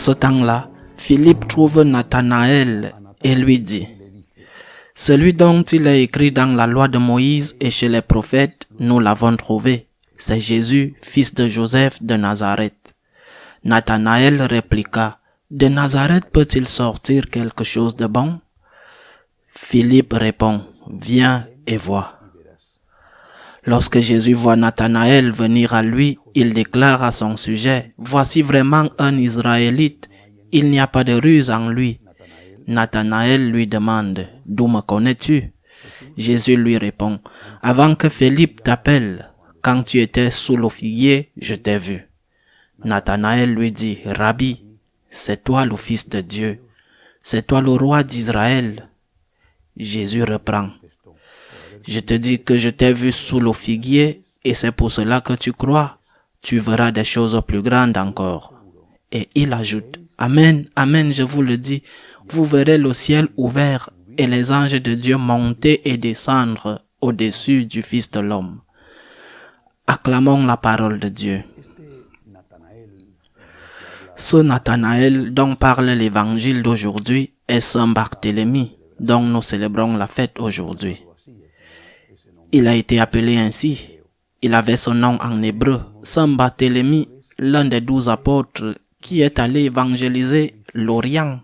ce temps-là, Philippe trouve Nathanaël et lui dit: « Celui dont il est écrit dans la loi de Moïse et chez les prophètes, nous l'avons trouvé. C'est Jésus, fils de Joseph de Nazareth. » Nathanaël répliqua: « De Nazareth peut-il sortir quelque chose de bon? » Philippe répond: « Viens et vois. » Lorsque Jésus voit Nathanaël venir à lui, il déclare à son sujet: « Voici vraiment un Israélite, il n'y a pas de ruse en lui. » Nathanaël lui demande: « D'où me connais-tu? » Jésus lui répond: « Avant que Philippe t'appelle, quand tu étais sous le figuier, je t'ai vu. » Nathanaël lui dit: « Rabbi, c'est toi le Fils de Dieu, c'est toi le roi d'Israël. » Jésus reprend: « Je te dis que je t'ai vu sous le figuier et c'est pour cela que tu crois. Tu verras des choses plus grandes encore. » Et il ajoute: « Amen, amen, je vous le dis, vous verrez le ciel ouvert et les anges de Dieu monter et descendre au-dessus du Fils de l'homme. » Acclamons la parole de Dieu. Ce Nathanaël dont parle l'évangile d'aujourd'hui est Saint Barthélemy, dont nous célébrons la fête aujourd'hui. Il a été appelé ainsi. Il avait son nom en hébreu, Saint Barthélemy, l'un des 12 apôtres qui est allé évangéliser l'Orient.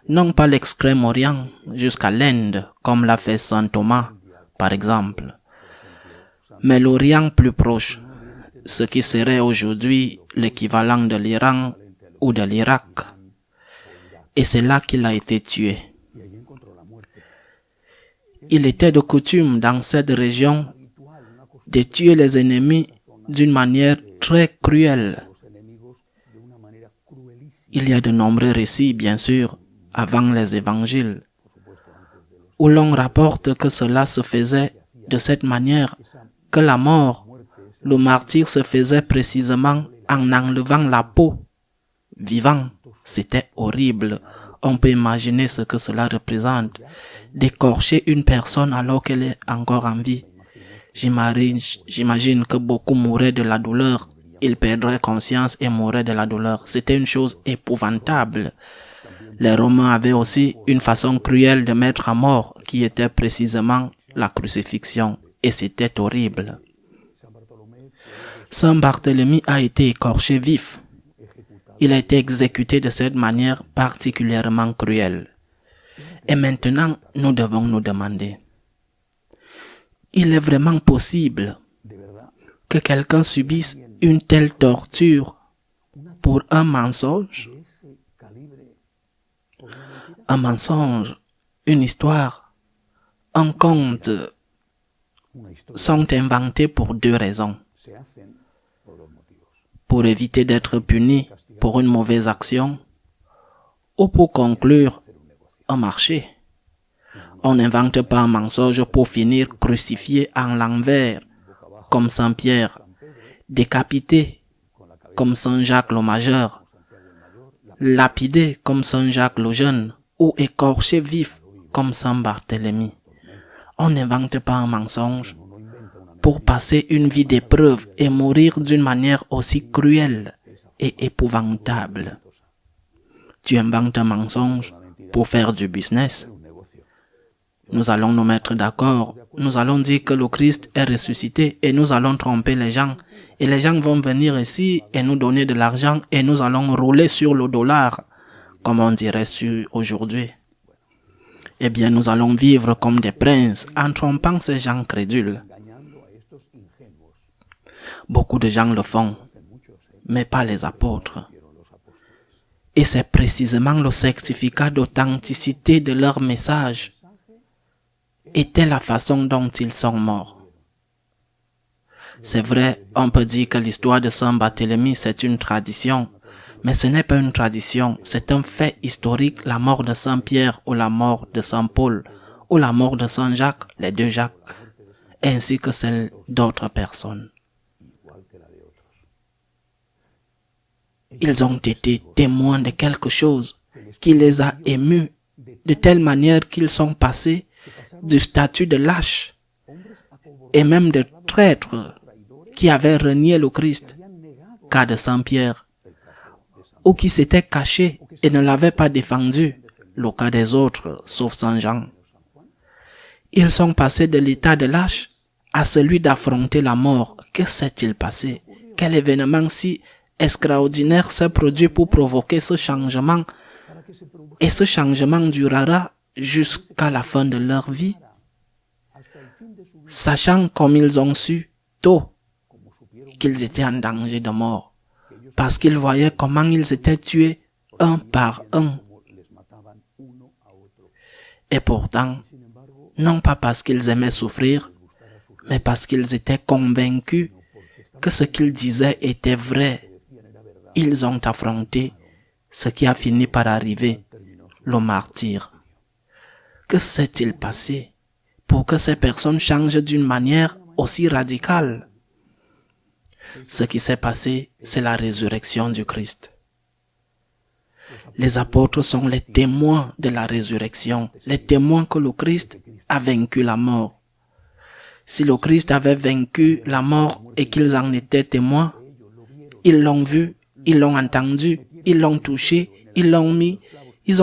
Non pas l'extrême-orient, jusqu'à l'Inde, comme l'a fait Saint Thomas, par exemple, mais l'Orient plus proche, ce qui serait aujourd'hui l'équivalent de l'Iran ou de l'Irak. Et c'est là qu'il a été tué. Il était de coutume dans cette région de tuer les ennemis d'une manière très cruelle. Il y a de nombreux récits, bien sûr, avant les évangiles, où l'on rapporte que cela se faisait de cette manière, que la mort, le martyre se faisait précisément en enlevant la peau vivant. C'était horrible. On peut imaginer ce que cela représente, d'écorcher une personne alors qu'elle est encore en vie. J'imagine que beaucoup mouraient de la douleur. Ils perdraient conscience et mouraient de la douleur. C'était une chose épouvantable. Les Romains avaient aussi une façon cruelle de mettre à mort, qui était précisément la crucifixion. Et c'était horrible. Saint Barthélemy a été écorché vif. Il a été exécuté de cette manière particulièrement cruelle. Et maintenant, nous devons nous demander, il est vraiment possible que quelqu'un subisse une telle torture pour un mensonge? Un mensonge, une histoire, un conte sont inventés pour 2 raisons. Pour éviter d'être puni pour une mauvaise action ou pour conclure un marché. On n'invente pas un mensonge pour finir crucifié en l'envers comme Saint Pierre, décapité comme Saint Jacques le Majeur, lapidé comme Saint Jacques le Jeune ou écorché vif comme Saint Barthélemy. On n'invente pas un mensonge pour passer une vie d'épreuve et mourir d'une manière aussi cruelle et épouvantable. Tu inventes un mensonge pour faire du business. Nous allons nous mettre d'accord. Nous allons dire que le Christ est ressuscité et nous allons tromper les gens. Et les gens vont venir ici et nous donner de l'argent et nous allons rouler sur le dollar, comme on dirait aujourd'hui. Eh bien, nous allons vivre comme des princes en trompant ces gens crédules. Beaucoup de gens le font, mais pas les apôtres. Et c'est précisément le certificat d'authenticité de leur message. Était la façon dont ils sont morts. C'est vrai, on peut dire que l'histoire de Saint Barthélemy, c'est une tradition. Mais ce n'est pas une tradition, c'est un fait historique, la mort de Saint Pierre ou la mort de Saint Paul ou la mort de Saint Jacques, les 2 Jacques, ainsi que celle d'autres personnes. Ils ont été témoins de quelque chose qui les a émus de telle manière qu'ils sont passés du statut de lâche et même de traître qui avaient renié le Christ, cas de Saint Pierre, ou qui s'étaient cachés et ne l'avaient pas défendu, le cas des autres, sauf Saint Jean. Ils sont passés de l'état de lâche à celui d'affronter la mort. Que s'est-il passé? Quel événement si extraordinaire s'est produit pour provoquer ce changement? Et ce changement durera jusqu'à la fin de leur vie, sachant comme ils ont su tôt qu'ils étaient en danger de mort, parce qu'ils voyaient comment ils étaient tués un par un. Et pourtant, non pas parce qu'ils aimaient souffrir, mais parce qu'ils étaient convaincus que ce qu'ils disaient était vrai. Ils ont affronté ce qui a fini par arriver, le martyre. Que s'est-il passé pour que ces personnes changent d'une manière aussi radicale? Ce qui s'est passé, c'est la résurrection du Christ. Les apôtres sont les témoins de la résurrection, les témoins que le Christ a vaincu la mort. Si le Christ avait vaincu la mort et qu'ils en étaient témoins, ils l'ont vu, ils l'ont entendu, ils l'ont touché, ils ont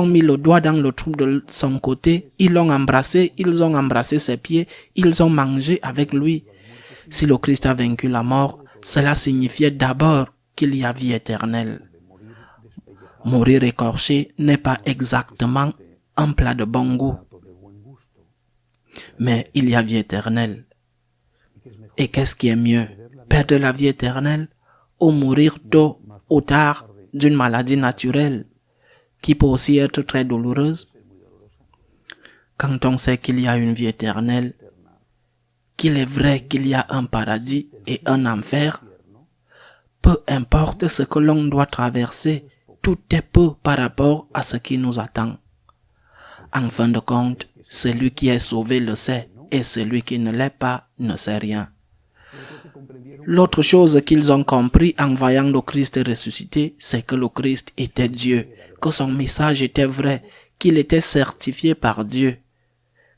mis le doigt dans le trou de son côté, ils l'ont embrassé, ils ont embrassé ses pieds, ils ont mangé avec lui. Si le Christ a vaincu la mort, cela signifiait d'abord qu'il y a vie éternelle. Mourir écorché n'est pas exactement un plat de bon goût, mais il y a vie éternelle. Et qu'est-ce qui est mieux? Perdre la vie éternelle ou mourir tôt ou tard d'une maladie naturelle qui peut aussi être très douloureuse? Quand on sait qu'il y a une vie éternelle, qu'il est vrai qu'il y a un paradis et un enfer, peu importe ce que l'on doit traverser, tout est peu par rapport à ce qui nous attend. En fin de compte, celui qui est sauvé le sait et celui qui ne l'est pas ne sait rien. L'autre chose qu'ils ont compris en voyant le Christ ressuscité, c'est que le Christ était Dieu, que son message était vrai, qu'il était certifié par Dieu,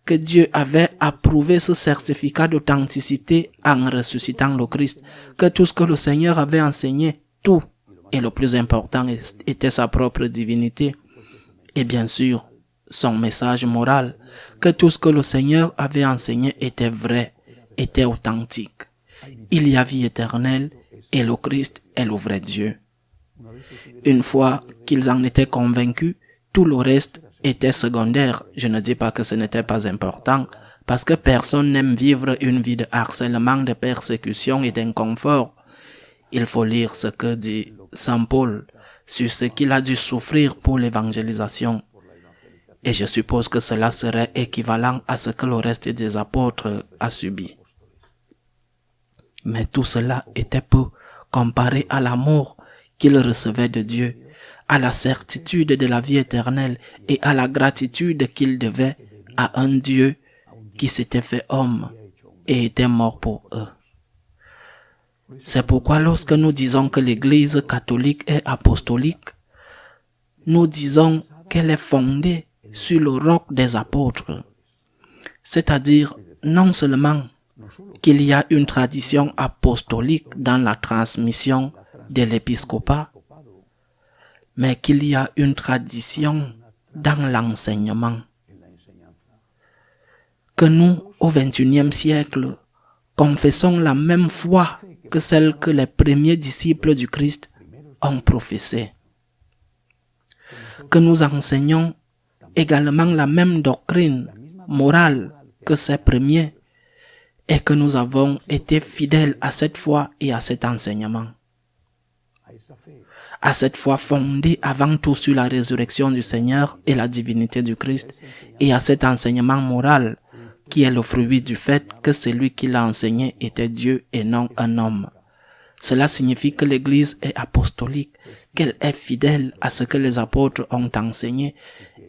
que Dieu avait approuvé ce certificat d'authenticité en ressuscitant le Christ, que tout ce que le Seigneur avait enseigné, tout, et le plus important était sa propre divinité, et bien sûr, son message moral, que tout ce que le Seigneur avait enseigné était vrai, était authentique. Il y a vie éternelle et le Christ est le vrai Dieu. Une fois qu'ils en étaient convaincus, tout le reste était secondaire. Je ne dis pas que ce n'était pas important, parce que personne n'aime vivre une vie de harcèlement, de persécution et d'inconfort. Il faut lire ce que dit Saint Paul sur ce qu'il a dû souffrir pour l'évangélisation. Et je suppose que cela serait équivalent à ce que le reste des apôtres a subi. Mais tout cela était peu comparé à l'amour qu'il recevait de Dieu, à la certitude de la vie éternelle et à la gratitude qu'il devait à un Dieu qui s'était fait homme et était mort pour eux. C'est pourquoi lorsque nous disons que l'Église catholique est apostolique, nous disons qu'elle est fondée sur le roc des apôtres, c'est-à-dire non seulement qu'il y a une tradition apostolique dans la transmission de l'épiscopat, mais qu'il y a une tradition dans l'enseignement. Que nous, au XXIe siècle, confessons la même foi que celle que les premiers disciples du Christ ont professée. Que nous enseignons également la même doctrine morale que ces premiers, et que nous avons été fidèles à cette foi et à cet enseignement. À cette foi fondée avant tout sur la résurrection du Seigneur et la divinité du Christ, et à cet enseignement moral qui est le fruit du fait que celui qui l'a enseigné était Dieu et non un homme. Cela signifie que l'Église est apostolique, qu'elle est fidèle à ce que les apôtres ont enseigné,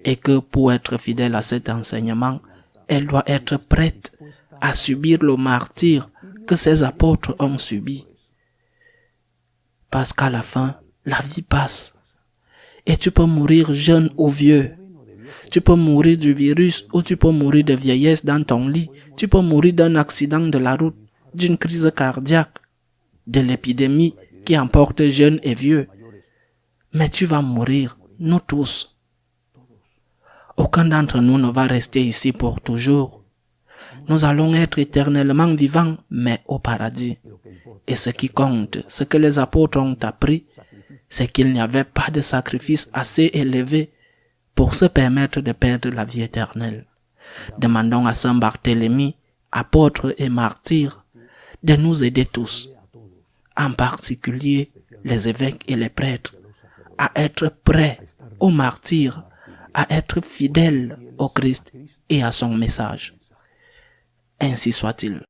et que pour être fidèle à cet enseignement, elle doit être prête à subir le martyre que ces apôtres ont subi. Parce qu'à la fin, la vie passe. Et tu peux mourir jeune ou vieux. Tu peux mourir du virus ou tu peux mourir de vieillesse dans ton lit. Tu peux mourir d'un accident de la route, d'une crise cardiaque, de l'épidémie qui emporte jeunes et vieux. Mais tu vas mourir, nous tous. Aucun d'entre nous ne va rester ici pour toujours. Nous allons être éternellement vivants, mais au paradis. Et ce qui compte, ce que les apôtres ont appris, c'est qu'il n'y avait pas de sacrifice assez élevé pour se permettre de perdre la vie éternelle. Demandons à Saint Barthélemy, apôtre et martyr, de nous aider tous, en particulier les évêques et les prêtres, à être prêts au martyr, à être fidèles au Christ et à son message. Ainsi soit-il.